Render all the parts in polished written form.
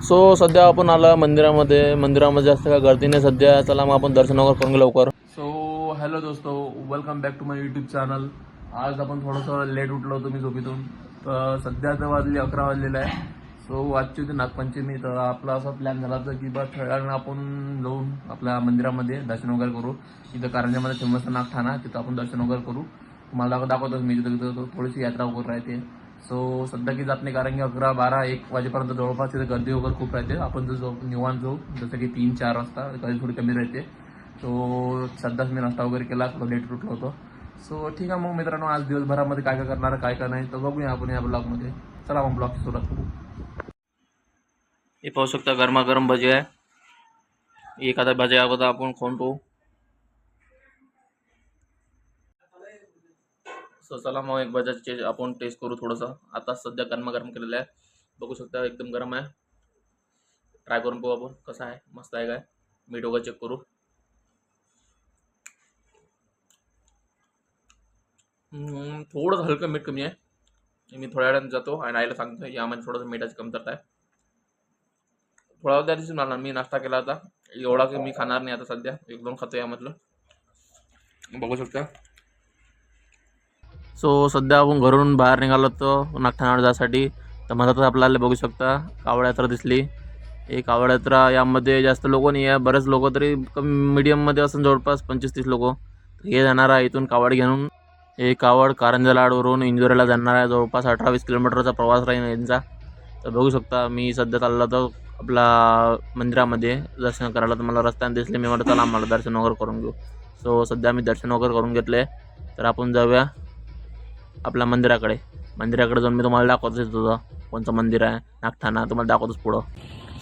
So सध्या आपण आला मंदिरामध्ये जास्त काय गर्दी नाही सध्या. चला मग आपण दर्शन वगैरे करून घेऊ लवकर. सो हॅलो दोस्तो, welcome back to my YouTube channel. आज आपण थोडंसं लेट उठलो होतो मी झोपेतून. तर सध्या तर वाजले 11 वाजलेलं आहे. सो आजची होती नागपंचमी. तर आपला असा प्लॅन झाला होता की बा थोड्या वेळानं आपण जाऊन आपल्या मंदिरामध्ये दर्शन वगैरे करू. इथं कारंजामध्ये फेमस नागठाणा, तिथं आपण दर्शन वगैरे करू. तुम्हाला दाखवतोच मी तिथं थोडीशी यात्रा वगैरे राहते. सो सध्या की जात नाही, कारण की 11, 12, 1 वाजेपर्यंत जवळपास तिथे गर्दी वगैरे खूप राहते. आपण जो निवांत जाऊ, जसं की 3, 4 वाजता गर्दी थोडी कमी राहते. सो सध्याच मी नाश्ता वगैरे केला, थोडं लेट उठलो होतो. सो ठीक आहे मग मित्रांनो, आज दिवसभरामध्ये काय काय करणार काय काय नाही तर बघूया आपण या ब्लॉगमध्ये. चला मग ब्लॉगची सुरुवात करू. हे पाहू शकता गरमागरम भजी आहे. एखादा भजी अगोदर आपण खाऊन पाहू. सो चला मग एक भजाची आपण टेस्ट करू थोडंसं. आता सध्या गरमागरम केलेलं आहे, बघू शकता एकदम गरम आहे. ट्राय करून पाहू आपण कसं आहे, मस्त आहे काय. मीठ वगैरे चेक करू. थोडंसं हलकं मीठ कमी आहे. मी थोड्या वेळाने जातो आणि आईला सांगतो यामध्ये थोडंसं मिठाची कमतरता आहे. थोडा वेळ त्या दिवशी मला मी नाश्ता केला होता, एवढा की मी खाणार नाही आता सध्या. 1-2 खातो यामधलं, बघू शकता. सो सध्या आपण घरून बाहेर निघालो होतो नागठाण्यावर जाण्यासाठी. तर मधातच आपल्याला बघू शकता कावड यात्रा दिसली. हे कावड यात्रा यामध्ये जास्त लोक नाही आहे, बरेच लोक तरी कमी मीडियममध्ये असून जवळपास 25-30 लोक. हे जाणार आहे इथून कावड घेऊन. हे कावड कारंजालाडवरून इंदोरीला जाणार आहे. जवळपास 18-20 किलोमीटरचा प्रवास राहील यांचा. तर बघू शकता मी सध्या चाललो होतो आपला मंदिरामध्ये दर्शन करायला. तर मला रस्त्याने दिसले, मी म्हटलं चला आम्हाला दर्शन वगैरे करून घेऊ. सो सध्या मी दर्शन वगैरे करून घेतले. तर आपण जाऊया आपल्या मंदिराकडे जाऊन मी तुम्हाला दाखवतोच होतं कोणतं मंदिर आहे नागठाणा, तुम्हाला दाखवतोच पुढं.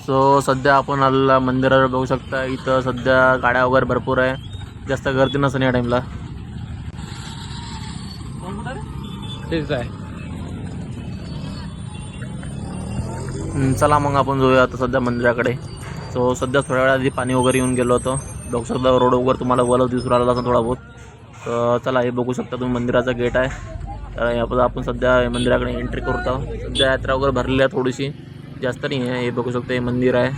सो सध्या आपण आलेला मंदिरावर बघू शकता. इथं सध्या गाड्या वगैरे भरपूर आहे, जास्त गर्दी नसेल या टाईमला. तेच आहे. चला मग आपण जाऊया आता सध्या मंदिराकडे. सो सध्या थोड्या वेळा आधी पाणी वगैरे येऊन गेलो होतं. बघू शकता रोड वगैरे तुम्हाला वलव दिसून राहिला असं थोडा बहुत. तर चला हे बघू शकता तुम्ही मंदिराचा गेट आहे. तर यापुढे आपण सध्या मंदिराकडे एंट्री करत आहोत. सध्या यात्रा वगैरे भरलेली आहे थोडीशी, जास्त नाही आहे. हे बघू शकता हे मंदिर आहे.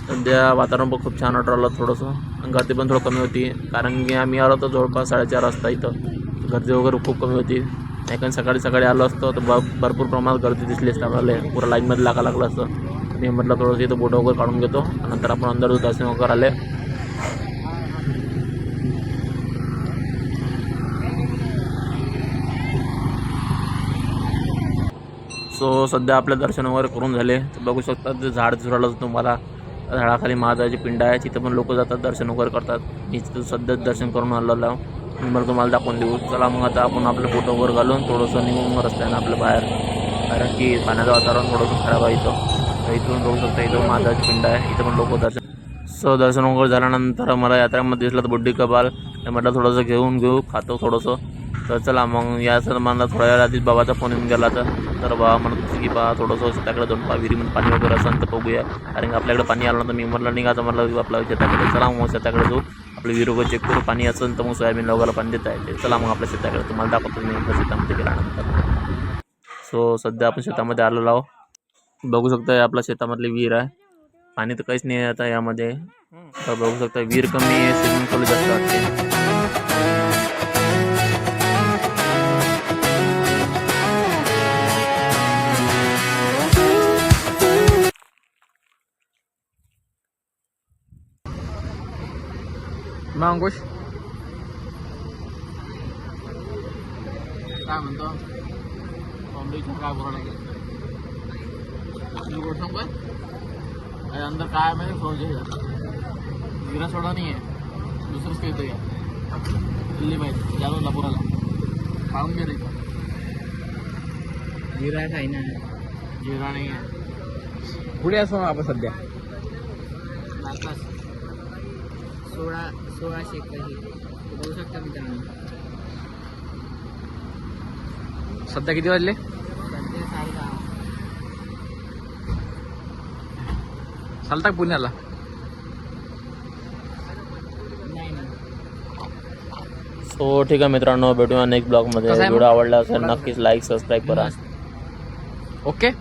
सध्या वातावरण पण खूप छान वाटत राहिलं थोडंसं. गर्दी पण थोडं कमी होती, कारण की आम्ही आलो होतो जवळपास 4:30 वाजता. इथं गर्दी वगैरे खूप कमी होती. नाही सकाळी आलो असतो तर भरपूर प्रमाणात गर्दी दिसली असते आपल्याला, पुरं लाईनमध्ये लागलं असतं. मी म्हटलं थोडंसं इथं फोटो वगैरे काढून घेतो, नंतर आपण अंदर दर्शन वगैरे आले. सो सध्या आपले दर्शन वगैरे करून झाले. तर बघू शकता ते झाड दिसून राहिलं तुम्हाला. झाडाखाली महादेवाची पिंड आहे, तिथं पण लोक जातात दर्शन वगैरे करतात. मी तिथं सध्याच दर्शन करून आलेलो आहे. मला तुम्हाला दाखवून देऊ. चला मग आता आपण आपले फोटो वगैरे घालून थोडंसं निघून रस्त्यानं आपलं बाहेर, कारण की पाण्याचं वातावरण थोडंसं खराब आहे इथं. तर इथून बघू शकता इथं महादेवाची पिंड आहे, इथं पण लोक दर्शन वगैरे झाल्यानंतर मला यात्रेमध्ये दिसलं तर बुड्डी कबाल. तर म्हटलं थोडंसं घेऊ खातो थोडंसं. तर चला मग याचं मला थोड्या वेळा आधीच बाबाचा फोन येऊन गेला तर बाबा म्हणत होती की बा थोडंसं शेताकडे जाऊन विहिरीमध्ये पाणी वगैरे असेल तर बघूया. कारण की आपल्याकडे पाणी आलं तर मी म्हटलं निघायचं, म्हटलं आपल्या शेताकडे. चला मग शेताकडे जाऊ, आपलं विहीर वगैरे चेक करू. पाणी असेल तर मग सोयाबीन वगैरे पाणी देता येते. चला मग आपल्या शेताकडे, तुम्हाला दाखवतो मी एकदा शेतामध्ये गेल्यानंतर. सो सध्या आपण शेतामध्ये आलेलो आहोत. बघू शकता आपल्या शेतामधली विहीर आहे. पाणी तर काहीच नाही आहे आता यामध्ये. तर बघू शकता विहीर कमी आहे, स्विमिंग पूल जास्त वाटते. अंकुश काय म्हणतो, काय बोलायला लागेल सांग काय अंदर काय माहिती. फौज विरा सोडा नाही आहे, दुसरंच काही तरी दिल्ली माहिती यादव लापुराला पाहून घे रे. जिरा काही नाही, जिरा नाही आहे. पुढे असो आपण सध्या 1600 बघू शकता मित्रांनो. सध्या किती वाजले? चालता पुण्याला? सो ठीक आहे मित्रांनो, भेटूया नेक्स्ट ब्लॉगमध्ये. व्हिडिओ आवडला असेल नक्कीच लाईक सबस्क्राईब करा. ओके.